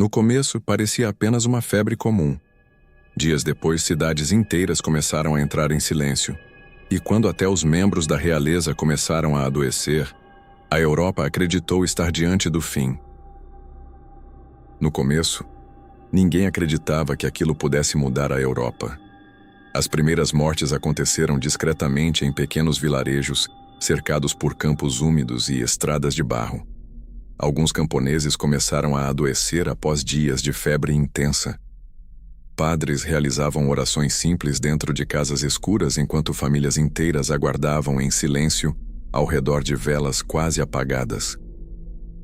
No começo, parecia apenas uma febre comum. Dias depois, cidades inteiras começaram a entrar em silêncio. E quando até os membros da realeza começaram a adoecer, a Europa acreditou estar diante do fim. No começo, ninguém acreditava que aquilo pudesse mudar a Europa. As primeiras mortes aconteceram discretamente em pequenos vilarejos, cercados por campos úmidos e estradas de barro. Alguns camponeses começaram a adoecer após dias de febre intensa. Padres realizavam orações simples dentro de casas escuras enquanto famílias inteiras aguardavam em silêncio ao redor de velas quase apagadas.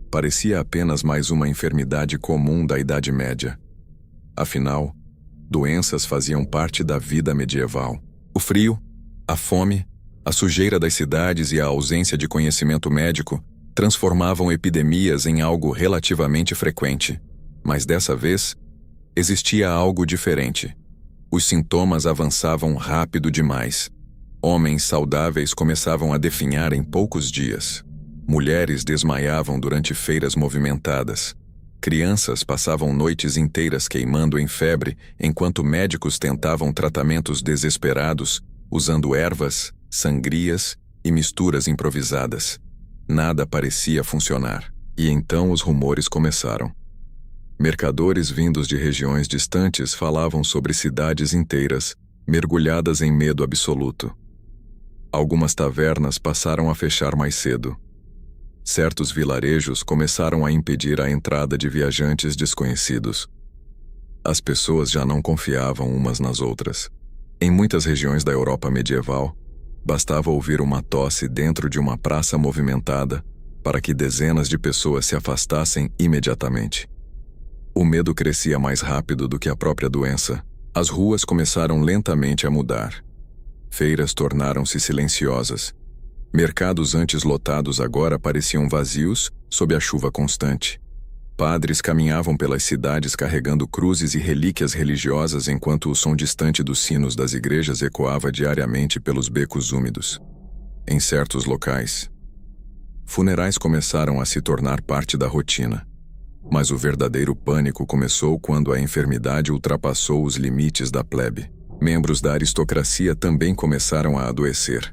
Parecia apenas mais uma enfermidade comum da Idade Média. Afinal, doenças faziam parte da vida medieval. O frio, a fome, a sujeira das cidades e a ausência de conhecimento médico transformavam epidemias em algo relativamente frequente. Mas dessa vez, existia algo diferente. Os sintomas avançavam rápido demais. Homens saudáveis começavam a definhar em poucos dias. Mulheres desmaiavam durante feiras movimentadas. Crianças passavam noites inteiras queimando em febre, enquanto médicos tentavam tratamentos desesperados, usando ervas, sangrias e misturas improvisadas. Nada parecia funcionar. E então os rumores começaram. Mercadores vindos de regiões distantes falavam sobre cidades inteiras, mergulhadas em medo absoluto. Algumas tavernas passaram a fechar mais cedo. Certos vilarejos começaram a impedir a entrada de viajantes desconhecidos. As pessoas já não confiavam umas nas outras. Em muitas regiões da Europa medieval, bastava ouvir uma tosse dentro de uma praça movimentada para que dezenas de pessoas se afastassem imediatamente. O medo crescia mais rápido do que a própria doença. As ruas começaram lentamente a mudar. Feiras tornaram-se silenciosas. Mercados antes lotados agora pareciam vazios sob a chuva constante. Padres caminhavam pelas cidades carregando cruzes e relíquias religiosas enquanto o som distante dos sinos das igrejas ecoava diariamente pelos becos úmidos. Em certos locais, funerais começaram a se tornar parte da rotina. Mas o verdadeiro pânico começou quando a enfermidade ultrapassou os limites da plebe. Membros da aristocracia também começaram a adoecer.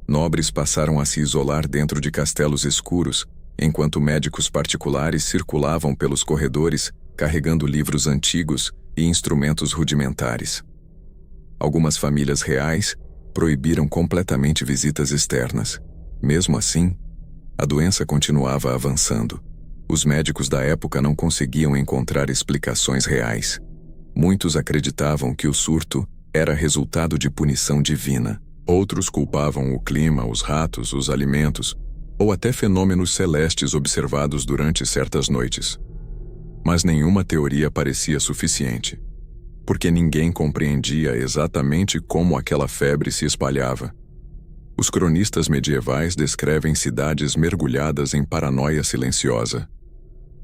Nobres passaram a se isolar dentro de castelos escuros, enquanto médicos particulares circulavam pelos corredores carregando livros antigos e instrumentos rudimentares. Algumas famílias reais proibiram completamente visitas externas. Mesmo assim, a doença continuava avançando. Os médicos da época não conseguiam encontrar explicações reais. Muitos acreditavam que o surto era resultado de punição divina. Outros culpavam o clima, os ratos, os alimentos, ou até fenômenos celestes observados durante certas noites. Mas nenhuma teoria parecia suficiente, porque ninguém compreendia exatamente como aquela febre se espalhava. Os cronistas medievais descrevem cidades mergulhadas em paranoia silenciosa.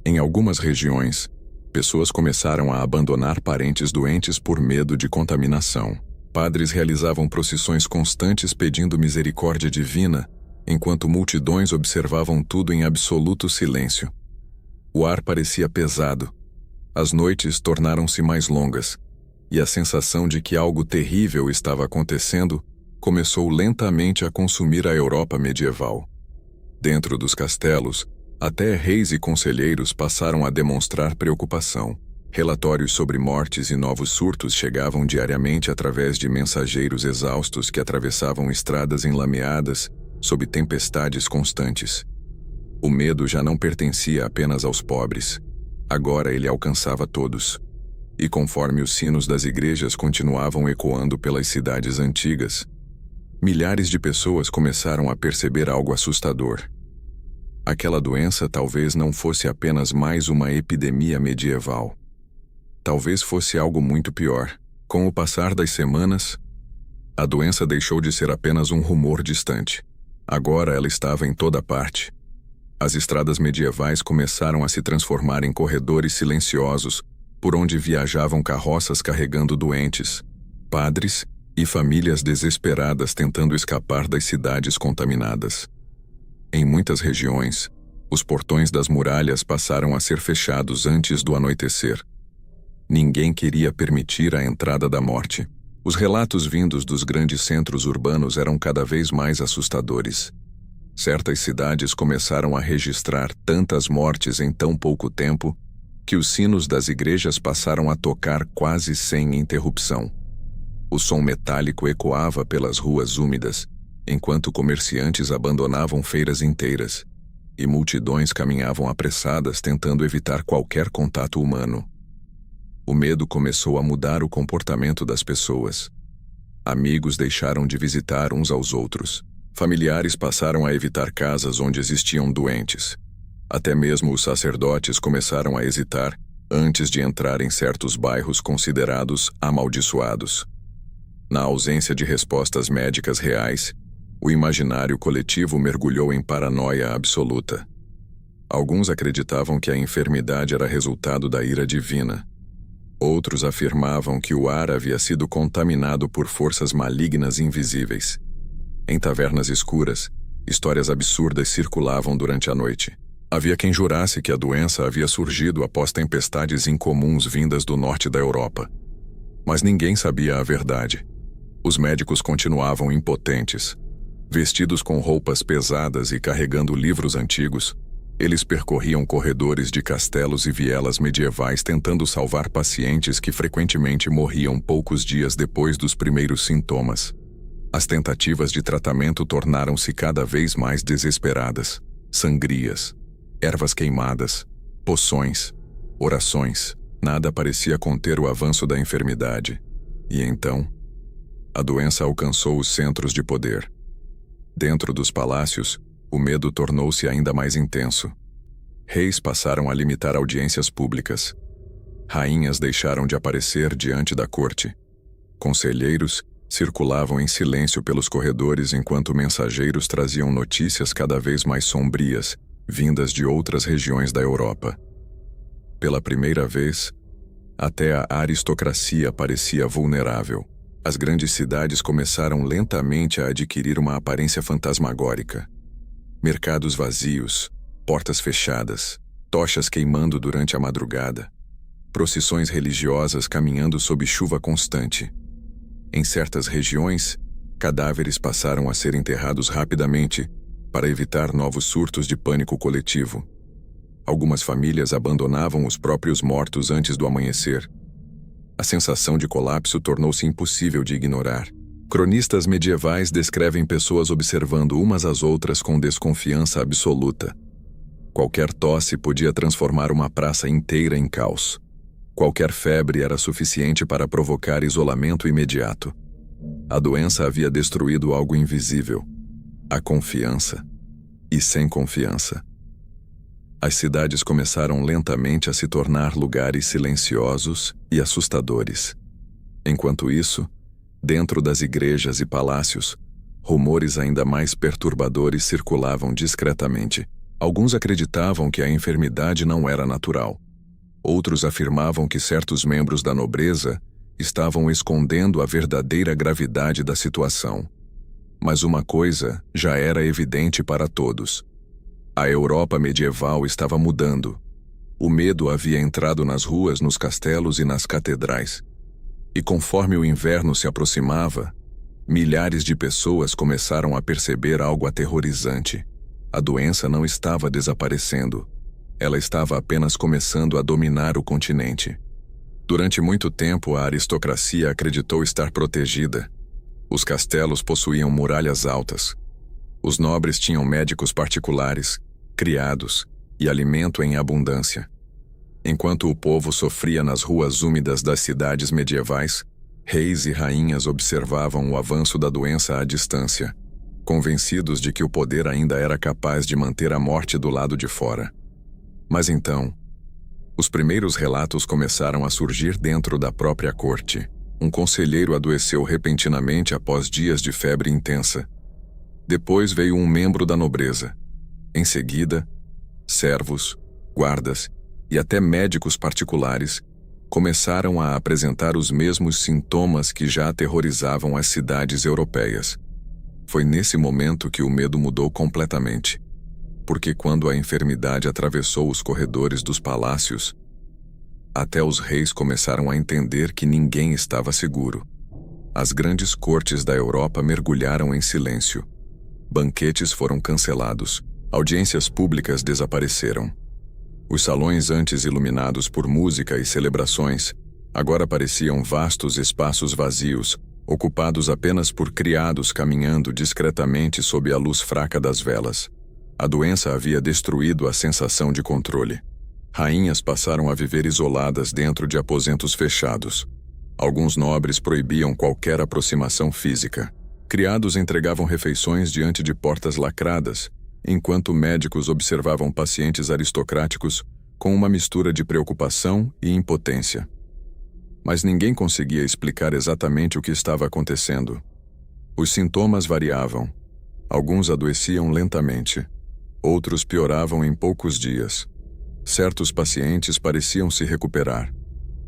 Em algumas regiões, pessoas começaram a abandonar parentes doentes por medo de contaminação. Padres realizavam procissões constantes pedindo misericórdia divina, enquanto multidões observavam tudo em absoluto silêncio. O ar parecia pesado. As noites tornaram-se mais longas, e a sensação de que algo terrível estava acontecendo começou lentamente a consumir a Europa medieval. Dentro dos castelos, até reis e conselheiros passaram a demonstrar preocupação. Relatórios sobre mortes e novos surtos chegavam diariamente através de mensageiros exaustos que atravessavam estradas enlameadas sob tempestades constantes. O medo já não pertencia apenas aos pobres. Agora ele alcançava todos. E conforme os sinos das igrejas continuavam ecoando pelas cidades antigas, milhares de pessoas começaram a perceber algo assustador. Aquela doença talvez não fosse apenas mais uma epidemia medieval. Talvez fosse algo muito pior. Com o passar das semanas, a doença deixou de ser apenas um rumor distante. Agora ela estava em toda parte. As estradas medievais começaram a se transformar em corredores silenciosos, por onde viajavam carroças carregando doentes, padres e famílias desesperadas tentando escapar das cidades contaminadas. Em muitas regiões, Os portões das muralhas passaram a ser fechados antes do anoitecer. Ninguém queria permitir a entrada da morte. Os relatos vindos dos grandes centros urbanos eram cada vez mais assustadores. Certas cidades começaram a registrar tantas mortes em tão pouco tempo que os sinos das igrejas passaram a tocar quase sem interrupção. O som metálico ecoava pelas ruas úmidas, enquanto comerciantes abandonavam feiras inteiras, e multidões caminhavam apressadas tentando evitar qualquer contato humano. O medo começou a mudar o comportamento das pessoas. Amigos deixaram de visitar uns aos outros. Familiares passaram a evitar casas onde existiam doentes. Até mesmo os sacerdotes começaram a hesitar antes de entrar em certos bairros considerados amaldiçoados. Na ausência de respostas médicas reais, o imaginário coletivo mergulhou em paranoia absoluta. Alguns acreditavam que a enfermidade era resultado da ira divina. Outros afirmavam que o ar havia sido contaminado por forças malignas invisíveis. Em tavernas escuras, histórias absurdas circulavam durante a noite. Havia quem jurasse que a doença havia surgido após tempestades incomuns vindas do norte da Europa. Mas ninguém sabia a verdade. Os médicos continuavam impotentes. Vestidos com roupas pesadas e carregando livros antigos, eles percorriam corredores de castelos e vielas medievais tentando salvar pacientes que frequentemente morriam poucos dias depois dos primeiros sintomas. As tentativas de tratamento tornaram-se cada vez mais desesperadas. Sangrias, ervas queimadas, poções, orações. Nada parecia conter o avanço da enfermidade. E então, a doença alcançou os centros de poder. Dentro dos palácios, o medo tornou-se ainda mais intenso. Reis passaram a limitar audiências públicas. Rainhas deixaram de aparecer diante da corte. Conselheiros circulavam em silêncio pelos corredores enquanto mensageiros traziam notícias cada vez mais sombrias, vindas de outras regiões da Europa. Pela primeira vez, até a aristocracia parecia vulnerável. As grandes cidades começaram lentamente a adquirir uma aparência fantasmagórica. Mercados vazios, portas fechadas, tochas queimando durante a madrugada, procissões religiosas caminhando sob chuva constante. Em certas regiões, cadáveres passaram a ser enterrados rapidamente para evitar novos surtos de pânico coletivo. Algumas famílias abandonavam os próprios mortos antes do amanhecer. A sensação de colapso tornou-se impossível de ignorar. Cronistas medievais descrevem pessoas observando umas às outras com desconfiança absoluta. Qualquer tosse podia transformar uma praça inteira em caos. Qualquer febre era suficiente para provocar isolamento imediato. A doença havia destruído algo invisível: a confiança. E sem confiança, as cidades começaram lentamente a se tornar lugares silenciosos e assustadores. Enquanto isso, dentro das igrejas e palácios, rumores ainda mais perturbadores circulavam discretamente. Alguns acreditavam que a enfermidade não era natural. Outros afirmavam que certos membros da nobreza estavam escondendo a verdadeira gravidade da situação. Mas uma coisa já era evidente para todos. A Europa medieval estava mudando. O medo havia entrado nas ruas, nos castelos e nas catedrais. E conforme o inverno se aproximava, milhares de pessoas começaram a perceber algo aterrorizante. A doença não estava desaparecendo. Ela estava apenas começando a dominar o continente. Durante muito tempo, a aristocracia acreditou estar protegida. Os castelos possuíam muralhas altas. Os nobres tinham médicos particulares, criados e alimento em abundância. Enquanto o povo sofria nas ruas úmidas das cidades medievais, reis e rainhas observavam o avanço da doença à distância, convencidos de que o poder ainda era capaz de manter a morte do lado de fora. Mas então, os primeiros relatos começaram a surgir dentro da própria corte. Um conselheiro adoeceu repentinamente após dias de febre intensa. Depois veio um membro da nobreza. Em seguida, servos, guardas e até médicos particulares começaram a apresentar os mesmos sintomas que já aterrorizavam as cidades europeias. Foi nesse momento que o medo mudou completamente. porque quando a enfermidade atravessou os corredores dos palácios, até os reis começaram a entender que ninguém estava seguro. As grandes cortes da Europa mergulharam em silêncio. Banquetes foram cancelados, audiências públicas desapareceram. Os salões antes iluminados por música e celebrações agora pareciam vastos espaços vazios, ocupados apenas por criados caminhando discretamente sob a luz fraca das velas. A doença havia destruído a sensação de controle. Rainhas passaram a viver isoladas dentro de aposentos fechados. Alguns nobres proibiam qualquer aproximação física. Criados entregavam refeições diante de portas lacradas, enquanto médicos observavam pacientes aristocráticos com uma mistura de preocupação e impotência. Mas ninguém conseguia explicar exatamente o que estava acontecendo. Os sintomas variavam. Alguns adoeciam lentamente. Outros pioravam em poucos dias. Certos pacientes pareciam se recuperar,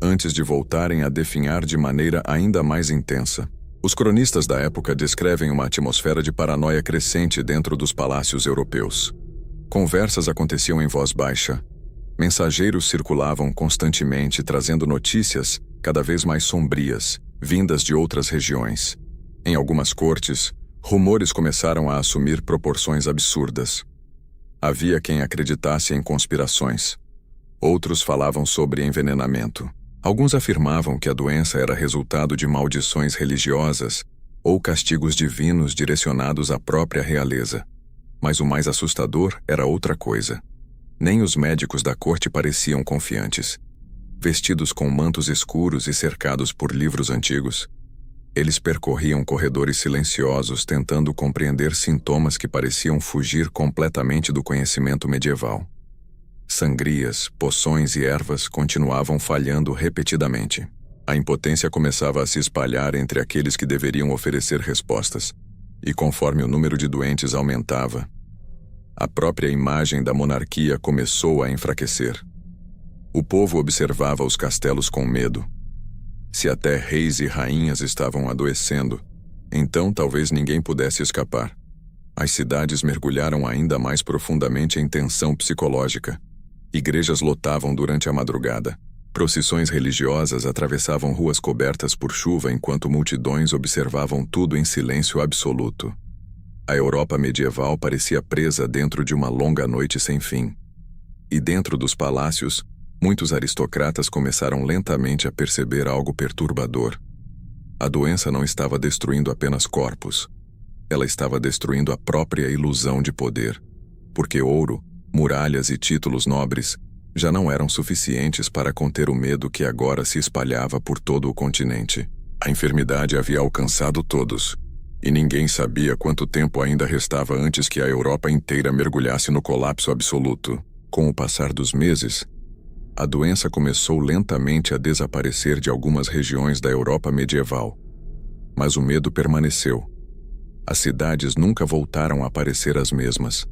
antes de voltarem a definhar de maneira ainda mais intensa. Os cronistas da época descrevem uma atmosfera de paranoia crescente dentro dos palácios europeus. Conversas aconteciam em voz baixa. Mensageiros circulavam constantemente trazendo notícias cada vez mais sombrias, vindas de outras regiões. Em algumas cortes, rumores começaram a assumir proporções absurdas. Havia quem acreditasse em conspirações. Outros falavam sobre envenenamento. Alguns afirmavam que a doença era resultado de maldições religiosas ou castigos divinos direcionados à própria realeza. Mas o mais assustador era outra coisa. Nem os médicos da corte pareciam confiantes. Vestidos com mantos escuros e cercados por livros antigos, eles percorriam corredores silenciosos tentando compreender sintomas que pareciam fugir completamente do conhecimento medieval. Sangrias, poções e ervas continuavam falhando repetidamente. A impotência começava a se espalhar entre aqueles que deveriam oferecer respostas, e conforme o número de doentes aumentava, a própria imagem da monarquia começou a enfraquecer. O povo observava os castelos com medo. Se até reis e rainhas estavam adoecendo, então talvez ninguém pudesse escapar. As cidades mergulharam ainda mais profundamente em tensão psicológica. Igrejas lotavam durante a madrugada. Procissões religiosas atravessavam ruas cobertas por chuva enquanto multidões observavam tudo em silêncio absoluto. A Europa medieval parecia presa dentro de uma longa noite sem fim. E dentro dos palácios, muitos aristocratas começaram lentamente a perceber algo perturbador. A doença não estava destruindo apenas corpos. Ela estava destruindo a própria ilusão de poder, porque ouro, muralhas e títulos nobres já não eram suficientes para conter o medo que agora se espalhava por todo o continente. A enfermidade havia alcançado todos, e ninguém sabia quanto tempo ainda restava antes que a Europa inteira mergulhasse no colapso absoluto. Com o passar dos meses, a doença começou lentamente a desaparecer de algumas regiões da Europa medieval. Mas o medo permaneceu. As cidades nunca voltaram a parecer as mesmas.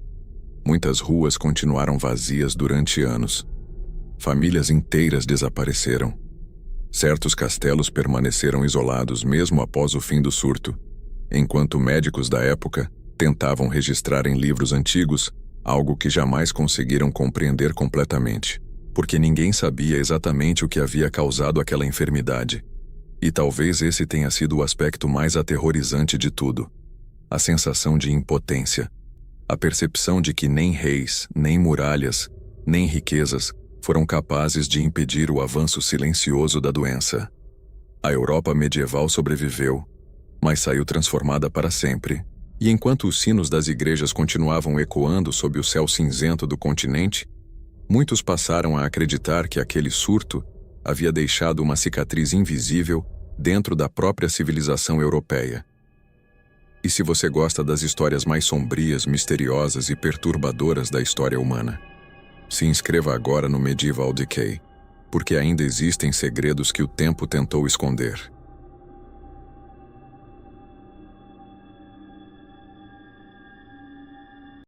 Muitas ruas continuaram vazias durante anos. Famílias inteiras desapareceram. Certos castelos permaneceram isolados mesmo após o fim do surto, enquanto médicos da época tentavam registrar em livros antigos algo que jamais conseguiram compreender completamente, porque ninguém sabia exatamente o que havia causado aquela enfermidade. E talvez esse tenha sido o aspecto mais aterrorizante de tudo: a sensação de impotência. A percepção de que nem reis, nem muralhas, nem riquezas foram capazes de impedir o avanço silencioso da doença. A Europa medieval sobreviveu, mas saiu transformada para sempre. E enquanto os sinos das igrejas continuavam ecoando sob o céu cinzento do continente, muitos passaram a acreditar que aquele surto havia deixado uma cicatriz invisível dentro da própria civilização europeia. E se você gosta das histórias mais sombrias, misteriosas e perturbadoras da história humana, se inscreva agora no Medieval Decay, porque ainda existem segredos que o tempo tentou esconder.